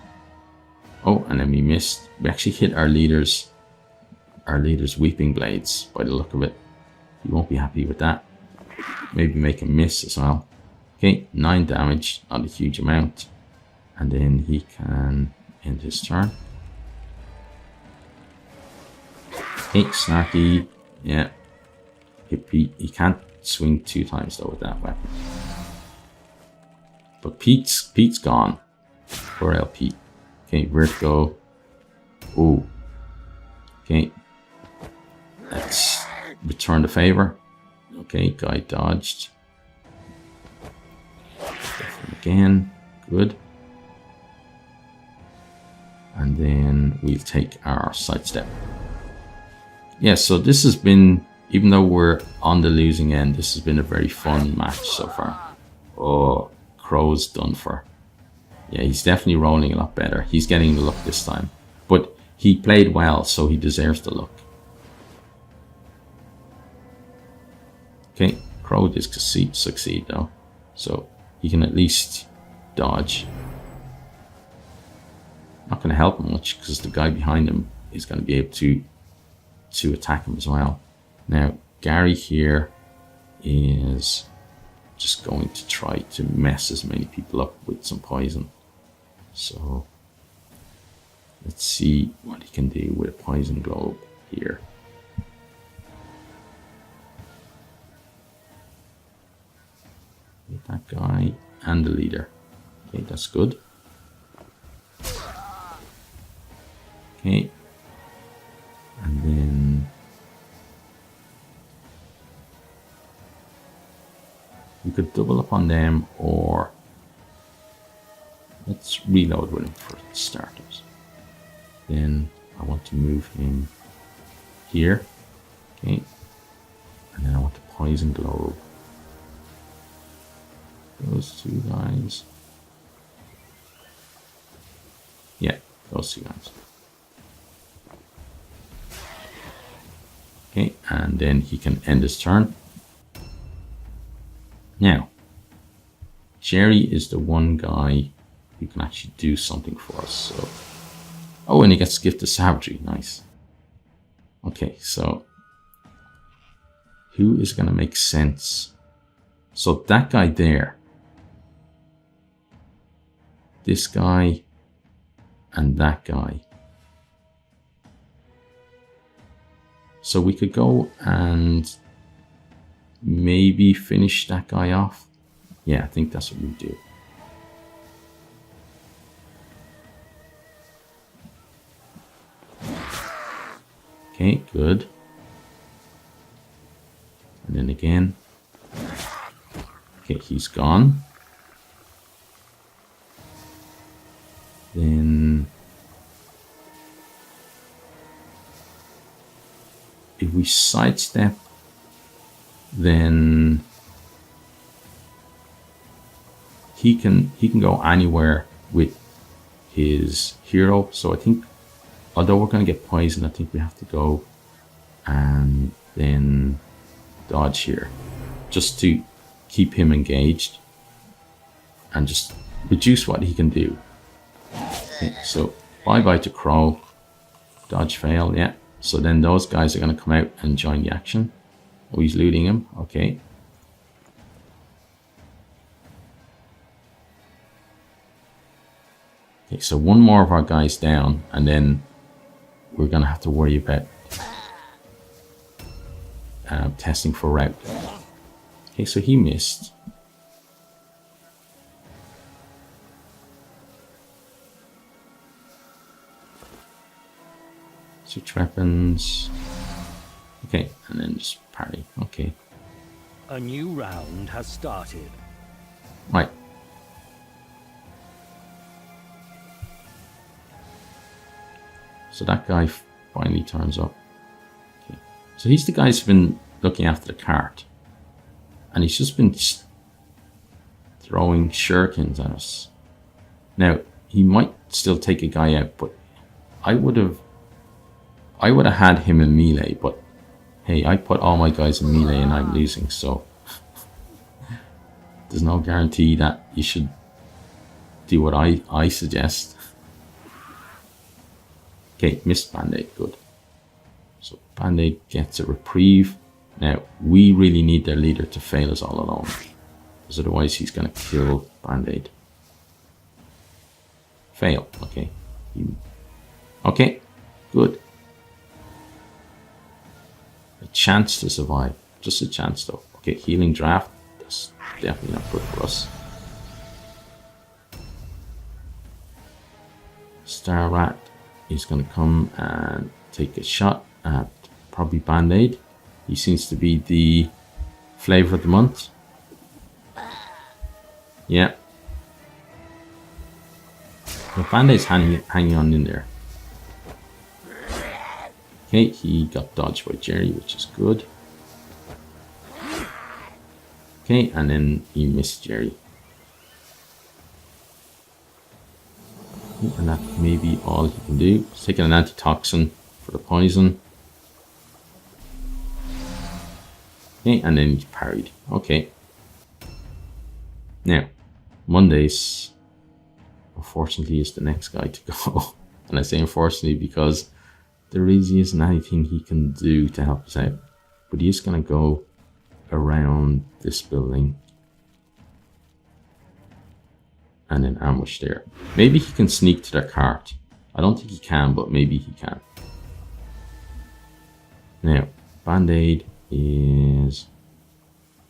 Oh, and then we missed. We actually hit our leader's weeping blades by the look of it. He won't be happy with that. Maybe make a miss as well. Okay, 9 damage, not a huge amount. And then he can end his turn. Okay, Snarky. Yeah. He can't swing 2 times though with that weapon. But Pete's gone. Poor El Pete. Okay, Vertigo. Ooh. Okay. Let's return the favor. Okay, guy dodged. Again. Good. And then we'll take our sidestep. Yeah, so this has been, even though we're on the losing end, this has been a very fun match so far. Oh, Crow's done for. Yeah, he's definitely rolling a lot better. He's getting the luck this time. But he played well, so he deserves the luck. Okay, Crow did succeed though. So he can at least dodge. Not going to help him much because the guy behind him is going to be able to attack him as well. Now, Gary here is just going to try to mess as many people up with some poison. So let's see what he can do with a poison globe here. With that guy and the leader. Okay, that's good. Okay. And then we could double up on them, or let's reload with him for starters. Then I want to move him here. Okay. And then I want to poison globe those 2 guys. Yeah, those 2 guys. Okay, and then he can end his turn. Now, Jerry is the one guy who can actually do something for us. So Oh, and he gets gift of savagery. Nice. Okay, so who is going to make sense? So that guy there, this guy, and that guy. So we could go and maybe finish that guy off. Yeah, I think that's what we do. Okay, good. And then again. Okay, he's gone. Then if we sidestep, then he can go anywhere with his hero. So I think, although we're going to get poisoned, I think we have to go and then dodge here, just to keep him engaged and just reduce what he can do. Okay, so bye-bye to Crow. Dodge fail, yeah. So then those guys are going to come out and join the action. Oh, he's looting him, okay. Okay, so one more of our guys down, and then we're going to have to worry about testing for route. Okay, so he missed. Switch weapons. Okay, and then just parry. Okay. A new round has started. Right. So that guy finally turns up. Okay. So he's the guy who's been looking after the cart. And he's just been throwing shurikens at us. Now, he might still take a guy out, but I would have had him in melee, but hey, I put all my guys in melee and I'm losing, so there's no guarantee that you should do what I suggest. Okay, missed Band-Aid, good. So Band-Aid gets a reprieve. Now, we really need their leader to fail us all alone, because otherwise he's going to kill Band-Aid. Fail, okay. Okay, good. A chance to survive, just a chance though. Okay, healing draft, that's definitely not good for us. Star Rat is going to come and take a shot at probably Band-Aid. He seems to be the flavor of the month. Yeah. The Band-Aid's hanging on in there. Okay, he got dodged by Jerry, which is good. Okay, and then he missed Jerry. And that may be all he can do. He's taking an antitoxin for the poison. Okay, and then he's parried. Okay. Now, Mondays, unfortunately, is the next guy to go. And I say unfortunately because there really isn't anything he can do to help us out. But he is going to go around this building and then ambush there. Maybe he can sneak to their cart. I don't think he can, but maybe he can. Now, Band-Aid is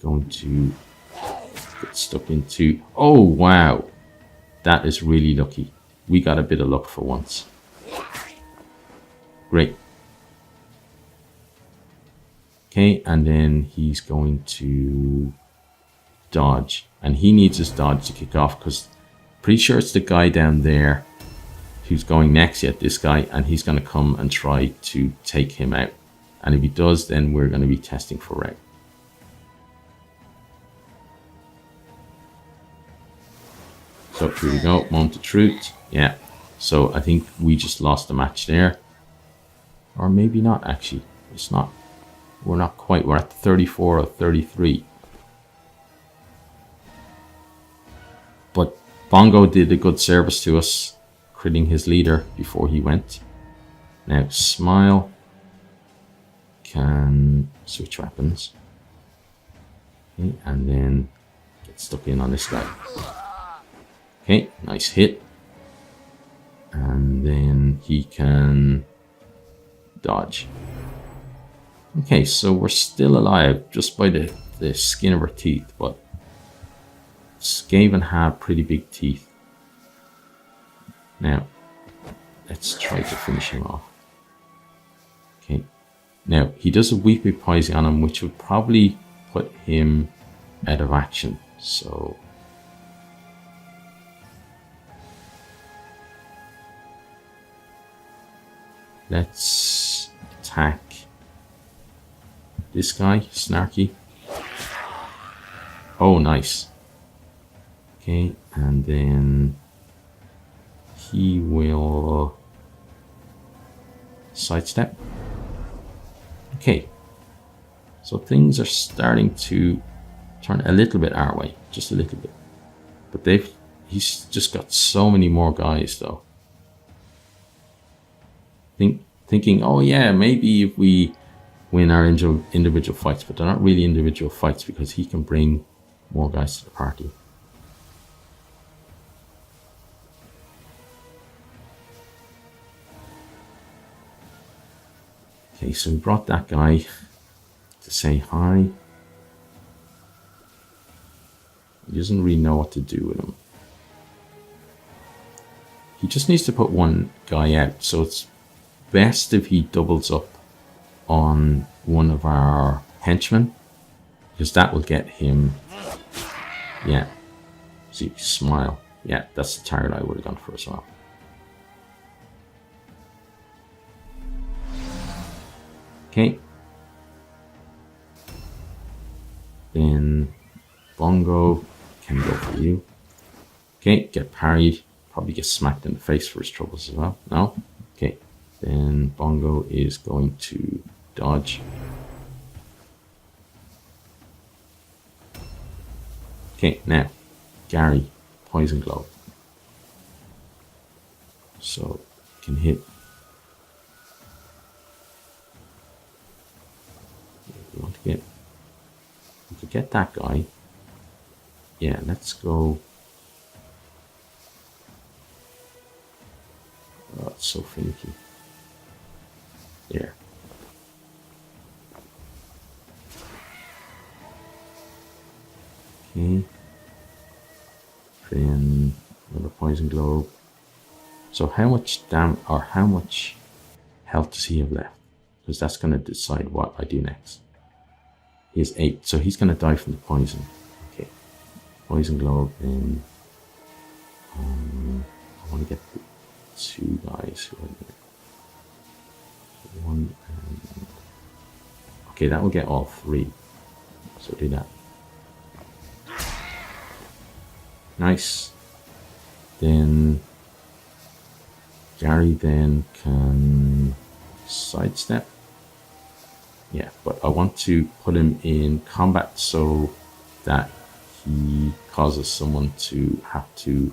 going to get stuck into... Oh, wow. That is really lucky. We got a bit of luck for once. Great. Okay, and then he's going to dodge. And he needs his dodge to kick off because pretty sure it's the guy down there who's going next yet, this guy, and he's going to come and try to take him out. And if he does, then we're going to be testing for route. So here we go, moment of truth. Yeah, so I think we just lost the match there. Or maybe not, actually. It's not. We're not quite. We're at 34 or 33. But Bongo did a good service to us. critting his leader before he went. Now Smile can switch weapons. Okay, and then get stuck in on this guy. Okay, nice hit. And then he can dodge. Okay, so we're still alive just by the skin of our teeth, but Skaven have pretty big teeth. Now, let's try to finish him off. Okay, now he does a weekly poison on him, which would probably put him out of action. So let's attack this guy, Snarky. Oh, nice. Okay, and then he will sidestep. Okay, so things are starting to turn a little bit our way, just a little bit. But he's just got so many more guys though. Thinking, oh yeah, maybe if we win our individual fights, but they're not really individual fights because he can bring more guys to the party. Okay, so we brought that guy to say hi. He doesn't really know what to do with him. He just needs to put one guy out, so it's best if he doubles up on one of our henchmen, because that will get him. Yeah, see, Smile. Yeah, that's the target I would have gone for as well. Okay, then Bongo can go for you. Okay, get parried. Probably get smacked in the face for his troubles as well. No? Okay, then Bongo is going to dodge. Okay, now Gary, Poison Glove. So can hit. We want to get. We could get that guy. Yeah, let's go. Oh, it's so finicky. There. Okay. Then another Poison Globe. So how much how much health does he have left? Because that's going to decide what I do next. He has 8, so he's going to die from the poison. Okay. Poison Globe, then I want to get the 2 guys who are there. One and okay, that will get all 3. So do that. Nice. Then Gary then can sidestep. Yeah, but I want to put him in combat so that he causes someone to have to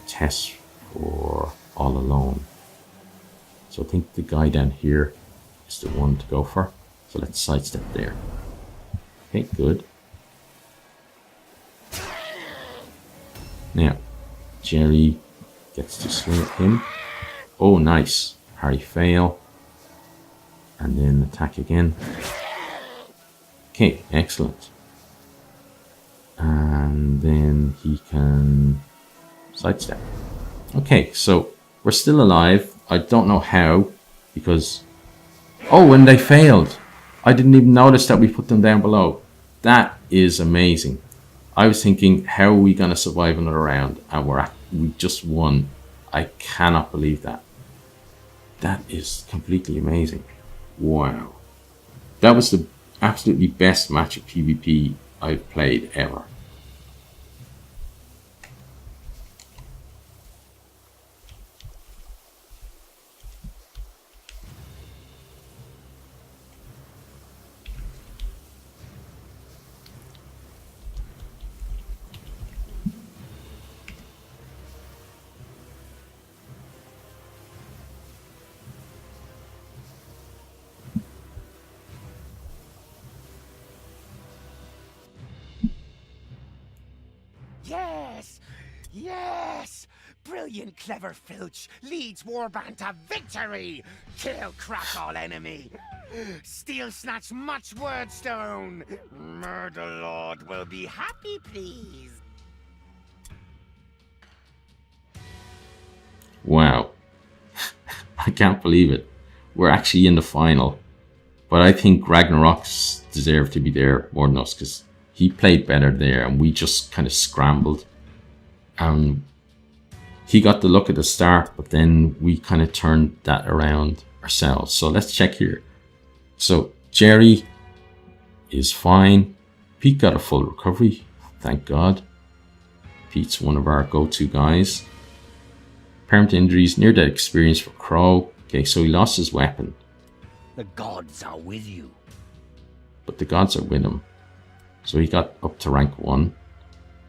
test for all alone. So I think the guy down here is the one to go for. So let's sidestep there. Okay, good. Now, Jerry gets to swing at him. Oh, nice. Parry fail. And then attack again. Okay, excellent. And then he can sidestep. Okay, so we're still alive. I don't know how, because... Oh, when they failed. I didn't even notice that we put them down below. That is amazing. I was thinking, how are we going to survive another round? And we just won. I cannot believe that. That is completely amazing. Wow. That was the absolutely best match of PvP I've played ever. Yes! Yes! Brilliant, clever filch leads warband to victory! Kill crack all enemy! Steal snatch much wordstone! Murder lord will be happy, please! Wow. I can't believe it. We're actually in the final. But I think Ragnarokus deserved to be there more than us because he played better there and we just kind of scrambled. He got the luck at the start, but then we kind of turned that around ourselves. So let's check here. So Jerry is fine. Pete got a full recovery, thank God. Pete's one of our go-to guys. Permanent injuries, near-death experience for Crow. Okay, so he lost his weapon. The gods are with you. But the gods are with him. So he got up to rank 1.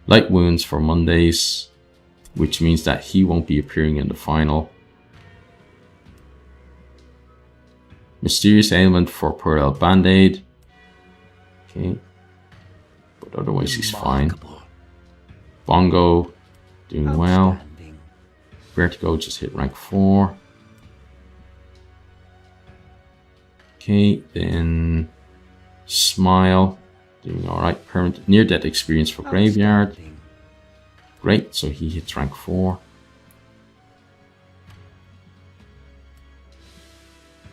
Light wounds for Mondays, which means that he won't be appearing in the final. Mysterious ailment for Pearl Band-Aid. Okay. But otherwise he's fine. Bongo, doing well. Vertigo just hit rank 4. Okay, then Smile, doing alright. Permanent near-death experience for Graveyard. Great, so he hits rank 4.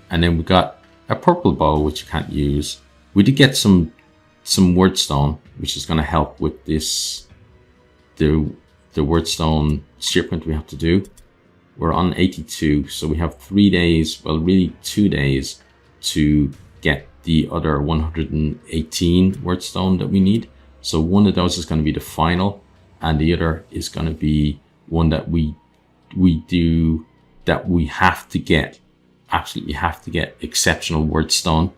And then we got a purple bow, which you can't use. We did get some wordstone, which is going to help with this, the wordstone shipment we have to do. We're on 82, so we have 3 days, well really 2 days to get the other 118 wordstone that we need. So one of those is going to be the final, and the other is going to be one that we have to get, absolutely have to get exceptional wordstone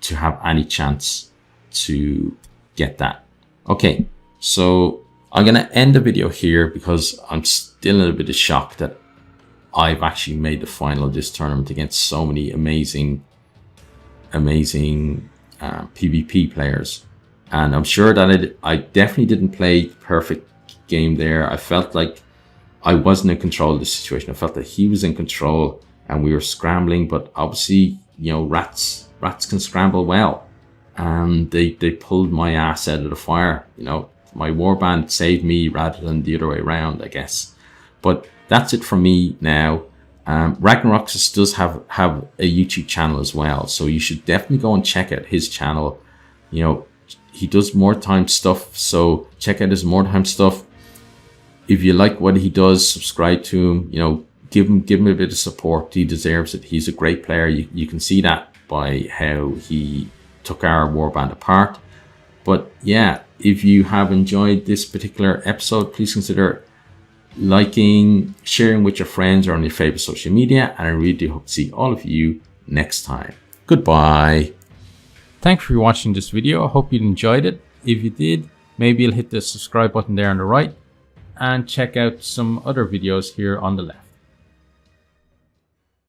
to have any chance to get that. Okay, so I'm going to end the video here because I'm still a little bit of shock that I've actually made the final of this tournament against so many amazing PvP players. And I'm sure that I definitely didn't play perfect game there. I felt like I wasn't in control of the situation. I felt that he was in control and we were scrambling, but obviously, you know, rats can scramble well. And they pulled my ass out of the fire. You know, my warband saved me rather than the other way around, I guess. But that's it from me now. Ragnarokus does have a YouTube channel as well, so you should definitely go and check out his channel. You know, he does Mordheim stuff, so check out his Mordheim stuff. If you like what he does, subscribe to him. You know, give him a bit of support. He deserves it. He's a great player. You can see that by how he took our warband apart. But yeah, if you have enjoyed this particular episode, please consider liking, sharing with your friends or on your favorite social media, and I really do hope to see all of you next time. Goodbye. Thanks for watching this video. I hope you enjoyed it. If you did, maybe you'll hit the subscribe button there on the right and check out some other videos here on the left.